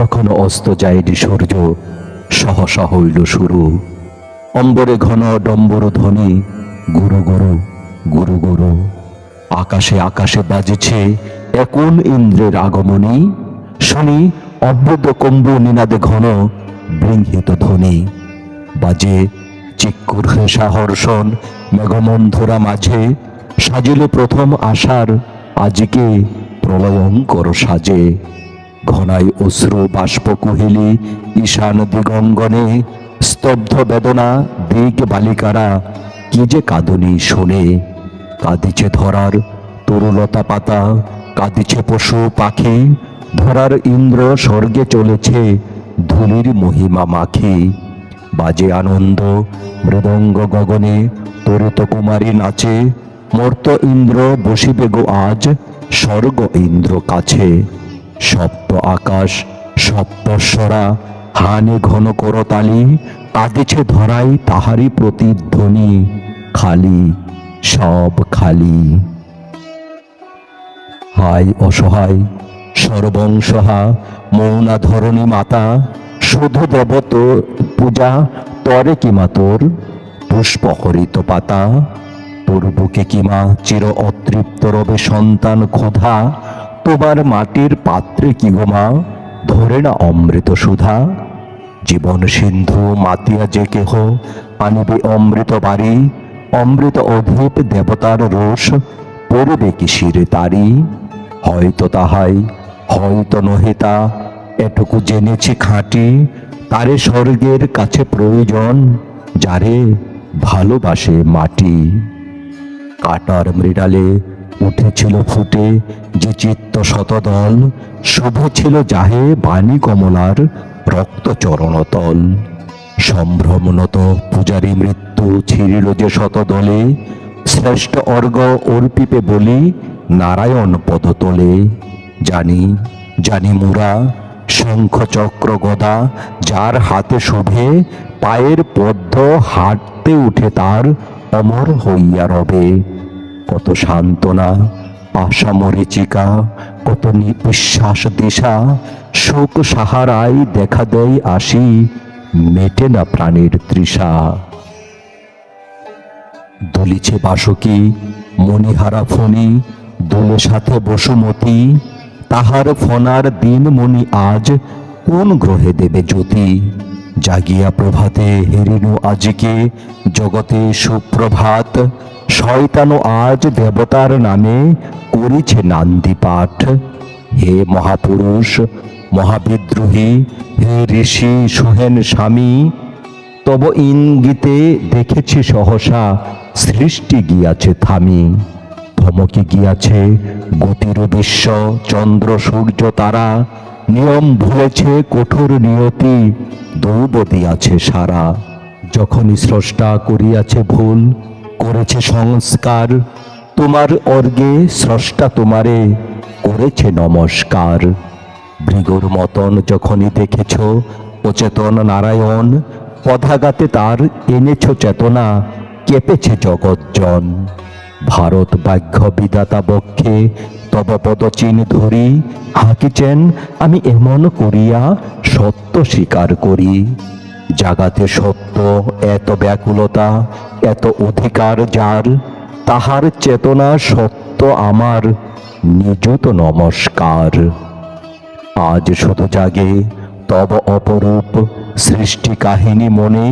তখন অস্ত যায়নি সূর্য, সহসা হইল শুরু। অম্বরে ঘন ডম্বর ধ্বনি, গুরু গুরু গুরু গুরু। আকাশে আকাশে বাজেছে এখন ইন্দ্রের আগমনী। শুনি অভ্যুদ কম্বু নিনাদে ঘন বৃংহিত ধ্বনি। বাজে চিক্কুর হেসা হর্ষণ মেঘমন্ধরা মাঝে। সাজিল প্রথম আষাঢ় আজিকে প্রলয়ঙ্কর সাজে। ঘনাই অশ্রু বাষ্প কুহেলি ঈশান দিগঙ্গনে। স্তব্ধ বেদনা দিগ বালিকারা কি যে কাঁদনি শোনে। কাঁদিছে ধরার তরুলতা পাতা, কাঁদিছে পশু পাখি। ধরার ইন্দ্র স্বর্গে চলেছে ধূলির মহিমা মাখি। বাজে আনন্দ মৃদঙ্গ গগনে, তরিত কুমারী নাচে। মর্ত ইন্দ্র বসিবে গো আজ স্বর্গ ইন্দ্র কাছে। সপ্ত আকাশ সপ্তস্বরা হানে ঘন করতালি। কাঁদিছে ধরাই তাহারি প্রতিধ্বনি, খালি সব খালি। হায় অসহায় সর্বংসহা মৌনা ধরণী মাতা। শুধু দেবত পূজা তরে কিমা তোর পুষ্পহরিত পাতা। তোর বুকে কিমা চির অতৃপ্ত রবে সন্তান ক্ষুধা। তোমার মাটির পাত্রে কি গোমা ধরে না অমৃত সুধা। জীবন সিন্ধু মাতিয়া যে কেহ আনিবে অমৃত বাড়ি। অমৃত অধীপ দেবতার রোষ পড়বে কি শিরে তারি। হয়তো তাহাই হয়তো নহে তা, এটুকু জেনেছি খাঁটি। তারে স্বর্গের কাছে প্রয়োজন যারে ভালোবাসে মাটি। কাটার মৃডালে উঠেছিল ফুটে যে চিত্ত শতদল। শুভ ছিল যাহে বাণী কমলার রক্ত চরণতল। সম্ভ্রমনত পূজারী মৃত্যু ছিঁড়িল যে শতদলে। শ্রেষ্ঠ অর্ঘ অর্পিপে বলি নারায়ণ পদতলে। জানি জানি মুরা শঙ্খ চক্র গদা যার হাতে শোভে। পায়ের পদ্ম হাঁটতে উঠে তার অমর হইয়া রবে। কত সান্ত্বনা আশা মরীচিকা, কত নিঃশ্বাস দিশা। শোক সাহারায় দেখা দেয় আসি, মেটে না প্রাণের তৃষা। দুলিছে বাসকি মণিহারা ফণি, দুলে সাথে বসুমতী। তাহার ফনার দিন মণি আজ কোন গ্রহে দেবে জ্যোতি। জাগিয়া প্রভাতে হেরিনু আজিকে জগতে সুপ্রভাত। শয়তানও আজ দেবতার নামে করিছে নান্দি পাঠ। হে মহাপুরুষ মহাবিদ্রোহী, হে ঋষি সোহেন স্বামী। তব ইঙ্গিতে দেখেছি সহসা সৃষ্টি গিয়াছে থামি। ধমকে গিয়াছে গতির বিশ্ব চন্দ্র সূর্য তারা। নিয়ম ভুলেছে কঠোর নিয়তি, দৌব দিয়াছে সারা। যখনই স্রষ্টা করিয়াছে ভুল করেছে সংস্কার। তোমার অর্ঘে স্রষ্টা তোমারে করেছে নমস্কার। ভৃগুর মতন যখনই দেখেছ অচেতন নারায়ণ। পদাঘাতে তার এনেছ চেতনা, কেঁপেছে জগৎজন। ভারত বাক্য বিধাতা বক্ষে তব পদচিহ্ন ধরি। হাঁকিছেন আমি এমন করিয়া সত্য স্বীকার করি। জাগাতে সত্য এত ব্যাকুলতা, এত অধিকার যার। তাহার চেতনা সত্য আমার নিযুত নমস্কার। আজ শুধু জাগে তব অপরূপ সৃষ্টি কাহিনী মনে।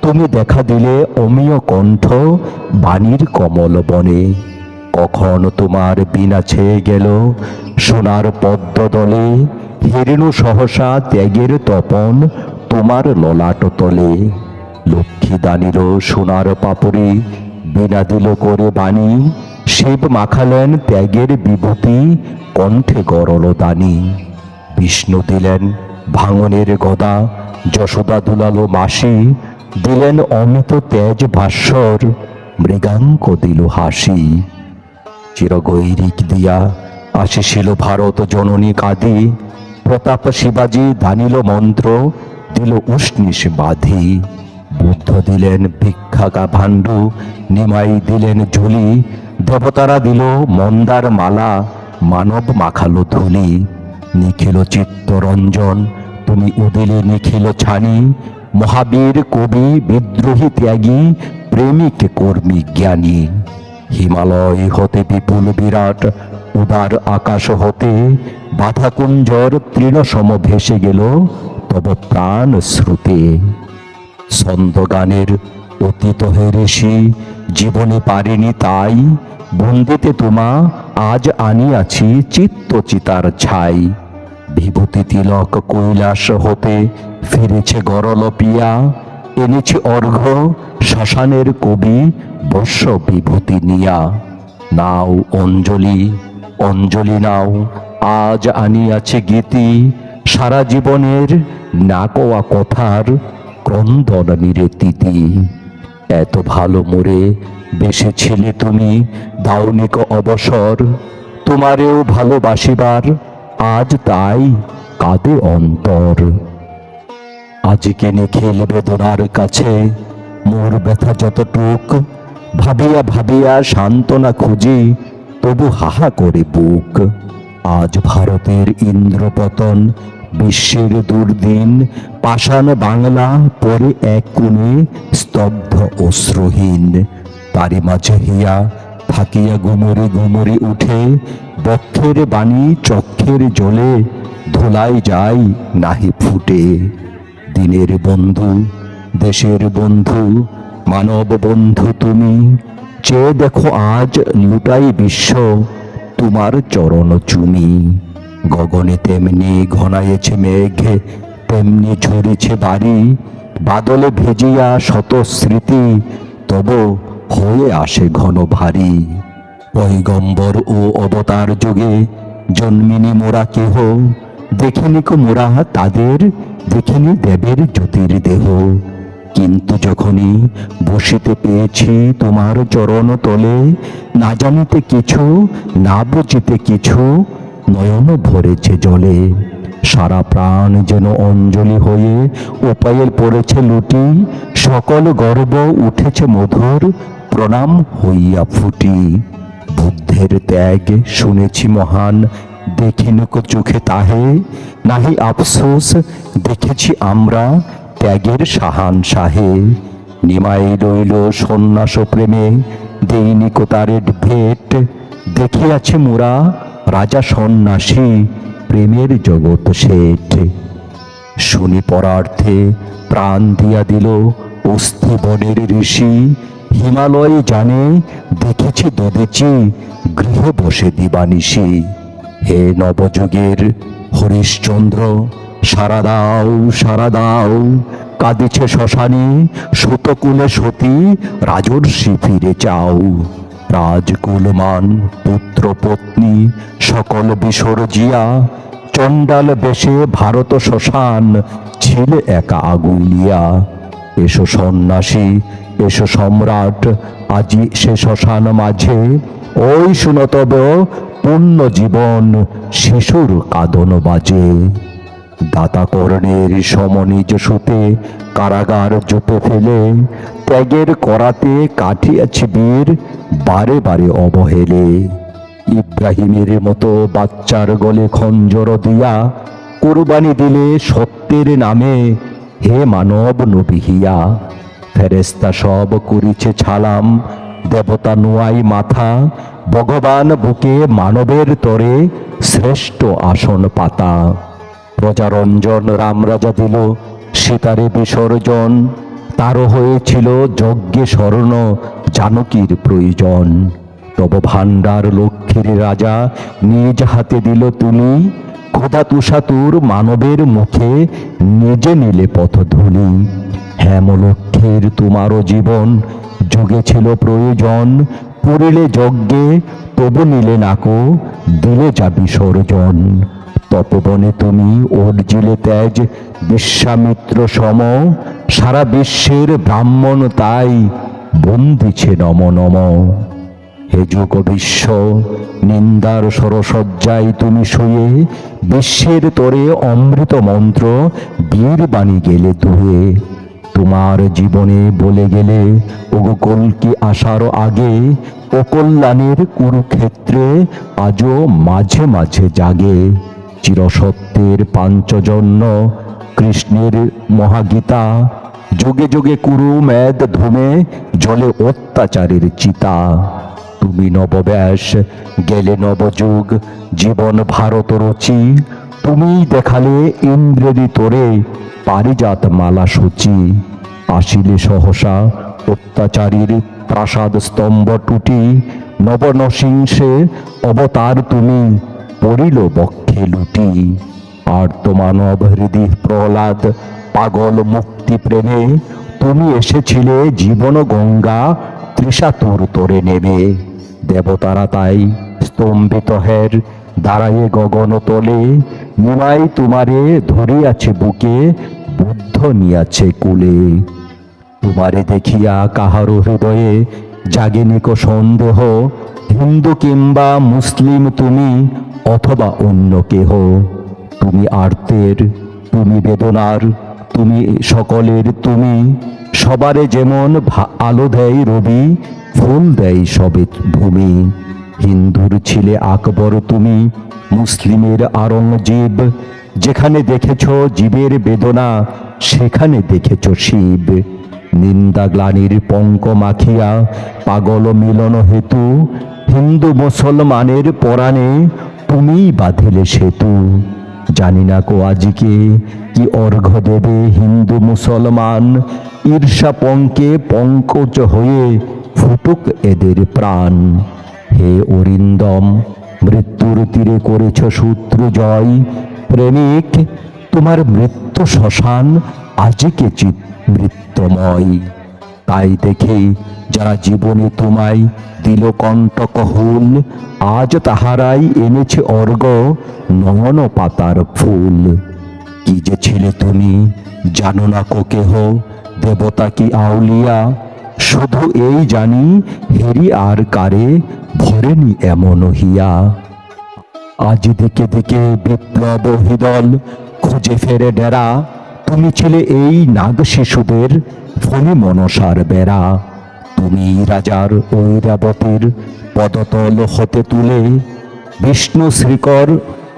তুমি দেখা দিলে অমিয় কণ্ঠ বাণীর কমল বনে। কখন তোমার বিনা ছেয়ে গেল সোনার পদ্ম দলে। হেরিনু সহসা ত্যাগের তপন তোমার ললাট তলে। লক্ষ্মী দানিল সোনার পাপড়ি বিনা দিল করে বাণী। শিব মাখালেন ত্যাগের বিভূতি কণ্ঠে গরল দানি। বিষ্ণু দিলেন ভাঙনের গদা, যশোদা দুলালো মাসি। দিলেন অমিত তেজ ভাস্বর, মৃগাঙ্ক দিল হাসি। চিরগৈরিক দিয়া আসিছিল ভারত জননী কাঁদি। প্রতাপ শিবাজি দানিল মন্ত্র, দিল উষ্ণিস বাঁধি। বুদ্ধ দিলেন ভিক্ষাকা ভাণ্ডু, নিমাই দিলেন ঝুলি। দেবতারা দিল মন্দার মালা, মানব মাখালো ধুলি। নিখিল চিত্তরঞ্জন তুমি উদিলে নিখিল ছানি, মহাবীর কবি বিদ্রোহী ত্যাগী প্রেমিক কর্মী জ্ঞানী। হিমালয় হতে বিপুল বিরাট উদার আকাশ হতে বাধা কুঞ্জর তৃণসম ভেসে গেল তব প্রাণ শ্রুতে। ছন্দ গানের অতীত হে ঋষি জীবনে পারিনি তাই, বন্দিতে তোমা আজ আনিয়াছি চিত্তচিতার ছাই। বিভূতি তিলক কৈলাস হতে ফিরেছে গরল পিয়া, এনেছে অর্ঘ্য শ্মশানের কবি বর্ষ বিভূতি নিয়া। নাও অঞ্জলি অঞ্জলি নাও আজ আনিয়াছে গীতি, সারা জীবনের না কোয়া কথার ক্রন্দন নিরেতিতি। এত ভালো মোরে বেসেছিলে তুমি দাউনিক অবসর, তোমারেও ভালোবাসিবার আজ তাই কাঁদে অন্তর। আজকে নিখিল বেদনার কাছে মোর ব্যথা যতটুক, ভাবিয়া ভাবিয়া সান্ত্বনা খুঁজি তবু হাহা করে বুক। আজ ভারতের ইন্দ্রপতন বিশ্বের দুর্দিন, পাষাণ বাংলা পরে এক কোণে স্তব্ধ অশ্রুহীন। তারি মাঝে হিয়া থাকিয়া গুমরে গুমরে উঠে, বক্ষের বাণী চক্ষের জলে ধুলাই যায় নাহি ফুটে। দিনের বন্ধু দেশের বন্ধু মানব বন্ধু তুমি, চেয়ে দেখো আজ লুটাই বিশ্ব তোমার চরণ চুমি। গগনে তেমনি ঘনায়েছে মেঘ তেমনি ঝরেছে বাড়ি, বাদলে ভেজিয়া শত স্মৃতি তব হয়ে আসে ঘন ভারী। পয়গম্বর ও অবতার যুগে জন্মিনি মোরা কেহ, দেখিনি কো মোরা তাদের দেখিনি দেবের জ্যোতির দেহ। কিন্তু যখনই বসিতে পেয়েছি তোমার চরণ তলে, না জানিতে কিছু না বুঝিতে কিছু নয়ন ভরেছে জলে। সারা প্রাণ যেন অঞ্জলি হয়ে উপায়ে পড়েছে লুটি, সকল গর্ব উঠেছে মধুর প্রণাম হইয়া ফুটি। বুদ্ধের ত্যাগ শুনেছি মহান দেখিনি কো চোখে তাহে, নাহি আফসোস দেখেছি আমরা ত্যাগের সাহান সাহে। নিমাই রইল সন্ন্যাস প্রেমে দেইনি কো তারে ভেট, দেখিয়াছে মোরা রাজা সন্ন্যাসী প্রেমের জগৎ শেঠ। শুনি পরার্থে প্রাণ দিয়া দিল অস্থি বনের ঋষি, হিমালয় জানে দেখেছি দদেচি গৃহে বসে দিবানিশি। হে নবযুগের হরিশ্চন্দ্র সারা দাও সারা দাও, কাঁদিছে শ্মশানে সুতকুলে সতী রাজর্ষি ফিরে চাও। রাজকুলমান পুত্র পত্নী সকল বিসর্জিয়া, চণ্ডাল বেশে ভারত শ্মশান ছিলে একা আগুলিয়া। এসো সন্ন্যাসী এসো সম্রাট আজি সে শ্মশান মাঝে, ওই শুনতব পুণ্য জীবন শিশুর কাঁদন বাজে। দাতা কর্ণের সমনিজ সুতে কারাগার জুপে ফেলে, ত্যাগের করাতে কাটিয়াছে বীর বারে বারে অবহেলে। ইব্রাহিমের মতো বাচ্চার গলে খঞ্জর দিয়া কুরবানি দিলে সত্যের নামে হে মানব নবিহিয়া। ফেরেস্তা সব করিছে ছালাম দেবতা নোয়াই মাথা, ভগবান বুকে মানবের তরে শ্রেষ্ঠ আসন পাতা। প্রজারঞ্জন রামরাজা দিল সীতারে বিসর্জন, তারও হয়েছিল যজ্ঞে স্বর্ণ জানকীর প্রয়োজন। তব ভাণ্ডার লক্ষ্মীর রাজা নিজ হাতে দিল তুলি, ক্ষুধা তুষাতুর মানবের মুখে নিজে নিলে পথধূলি। হেমলক্ষ্মীর তোমারও জীবন যুগে ছিল প্রয়োজন, পুরিলে যজ্ঞে তবু নিলে নাকো দিলে যা বিসর্জন। তপবনে তুমি অর্জিলে তেজ বিশ্বামিত্র সম, সারা বিশ্বের ব্রাহ্মণ তাই বন্দিছে নম নম। হে যুগ বিশ্ব নিন্দার সরসজ্জায় তুমি শুয়ে, বিশ্বের তরে অমৃত মন্ত্র বীর বাণী গেলে দুয়ে। তোমার জীবনে বলে গেলে ওগো কল্কি আসার আগে, ও কল্যাণের কুরুক্ষেত্রে আজও মাঝে মাঝে জাগে। চিরসত্যের পাঞ্চজন্য কৃষ্ণের মহাগীতা, যোগে যোগে কুরু মেদ ধুমে জলে অত্যাচারের চিতা। তুমি নবব্যাস, গেলে নবযুগ, জীবন ভারত রচি, তুমি দেখালে ইন্দ্রেরই তোরে পারিজাত মালা সূচি। আসিলে সহসা অত্যাচারীর প্রাসাদ স্তম্ভ টুটি, নবনশিংসে অবতার তুমি, পড়িল বক্ষে লুটি। আর তো মানব হৃদি প্রহ্লাদ পাগল মুক্তি প্রেমে, তুমি এসেছিলে জীবন গঙ্গা তৃষাতুর তোরে নেবে। দেবতারা তাই স্তম্ভিত হের দাঁড়ায়ে গগন তলে, নিমাই তোমারে ধরিয়াছে বুকে, বুদ্ধ নিয়াছে কুলে। তোমারে দেখিয়া কাহারো হৃদয়ে জাগেনি কো সন্দেহ, হিন্দু কিংবা মুসলিম তুমি অথবা অন্য কেহ। তুমি আর্তের, তুমি বেদনার, তুমি সকলের তুমি, সবারে যেমন আলো দেয় রবি, ফুল দেয় সবে ভূমি। হিন্দুর ছিলে আকবর তুমি, মুসলিমের আরঙ্গজেব, যেখানে দেখেছ জীবের বেদনা সেখানে দেখেছ শিব। নিন্দা গ্লানির পঙ্ক মাখিয়া পাগল মিলন হেতু, হিন্দু মুসলমানের পরাণে তুমিই বাঁধিলে সেতু। জানি না কো আজকে কি অর্ঘ্য দেবে হিন্দু মুসলমান, ঈর্ষা পঙ্কে পঙ্কজ হয়ে ফুটুক এদের প্রাণ। হে অরিন্দম, মৃত্যুর তীরে করেছ শত্রু জয়, প্রেমিক তোমার মৃত্যু শ্মশান আজকে চিত মৃত্যুময়। তাই দেখে যারা জীবনে তোমায় দিল কণ্টক হুল, আজ তাহারাই এনেছে অর্ঘ্য নয়ন পাতার ফুল। কি যে ছিলে তুমি জানো না কো কেহ, দেবতা কি আউলিয়া, শুধু এই জানি হেরি আর কারে ভরেনি এমন হিয়া। আজ দিকে দিকে বিপ্লব হিদল খুঁজে ফেরে ডেরা, তুমি ছিলে এই নাগ শিশুদের ফণি মনসার বেড়া। তুমি রাজার ঐরাবতীর পদতল হতে তুলে, বিষ্ণু শ্রীকর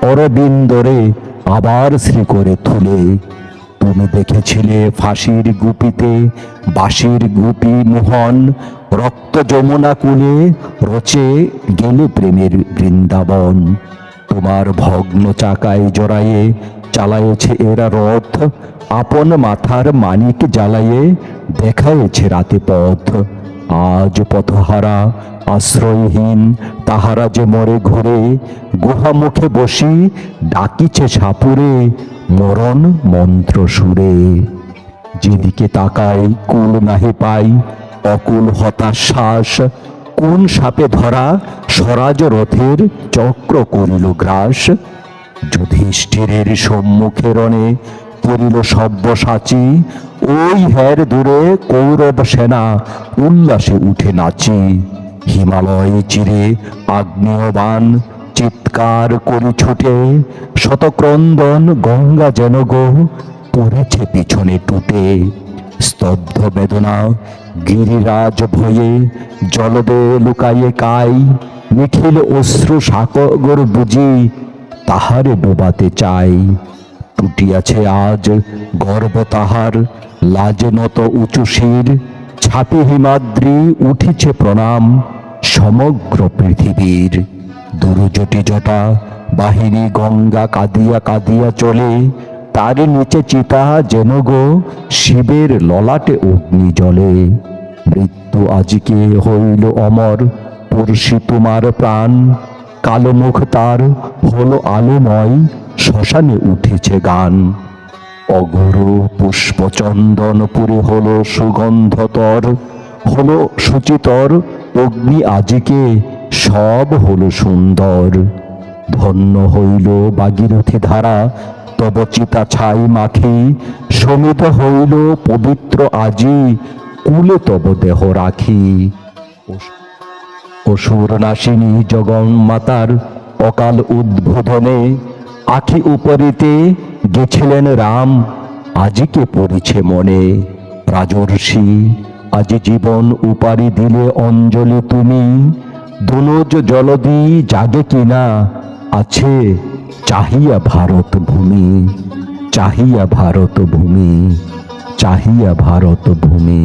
অরবিন্দরে আবার শ্রী করে তুলে। তুমি দেখেছিলে ফাঁসির গুপিতে বাঁশির গুপি মোহন, রক্ত যমুনা কুলে রচে গেলে প্রেমের বৃন্দাবন। তোমার ভগ্ন চাকায় জড়ায়ে চালায়েছে এরা রথ, আপন মাথার মানিক জ্বালায়ে দেখায়েছে রাতে পথ। আজ পথহারা আশ্রয়হীন তাহারা যে মরে ঘুরে, গুহা মুখে বসি ডাকিছে সাপুরে মরণ মন্ত্র সুরে। যেদিকে তাকাই কুল নাহি পাই, অকুল হতাশ্বাস, কোন সাপে ধরা স্বরাজ রথের চক্র করিল গ্রাস। যুধিষ্ঠিরের সম্মুখে রণে পড়িল সব্যসাচী, ওই হের দূরে কৌরব সেনা উল্লাসে উঠে নাচি। হিমালয় চিরে আগ্নেয়বান চিৎকার করি ছুটে, শতক্রন্দন গঙ্গা যেন গো পড়েছে পিছনে টুটে। স্তব্ধ বেদনা গিরিরাজ ভয়ে জলদে লুকায়ে কাই, নিখিল অশ্রু সাগর বুঝি তাহারে ডোবাতে চাই। টুটিয়াছে আজ গর্ব তাহার, লাজে নত উঁচু শির, ছাপি হিমাদ্রি উঠিছে প্রণাম সমগ্র পৃথিবীর। দুরজটি জটা বাহিনী গঙ্গা কাঁদিয়া কাঁদিয়া চলে, তার নিচে চিতা যেন গো শিবের ললাটে অগ্নি জ্বলে। মৃত্যু আজকে হইল অমর, পড়শি তোমার প্রাণ, কালো মুখ তার হলো আলোময়, শ্মশানে উঠেছে গান। অগরু পুষ্পচন্দনপুরে হলো সুগন্ধতর, হলো সুচিতর অগ্নি আজকে সব হলো সুন্দর। ধন্য হইল ভাগীরথী ধারা তব চিতা ছাই মাখি, সমিত হইল পবিত্র আজি কুলে তব দেহ রাখি। অসুর নাশিনী জগন্মাতার অকাল উদ্বোধনে, আখি উপরিতে গেছিলেন রাম আজিকে পড়িছে মনে। রাজর্ষি আজ জীবন উপারি দিলে অঞ্জলি তুমি, দুনুজ জলদি জাগে কিনা আছে চাহিয়া ভারত ভূমি, চাহিয়া ভারত ভূমি, চাহিয়া ভারত ভূমি।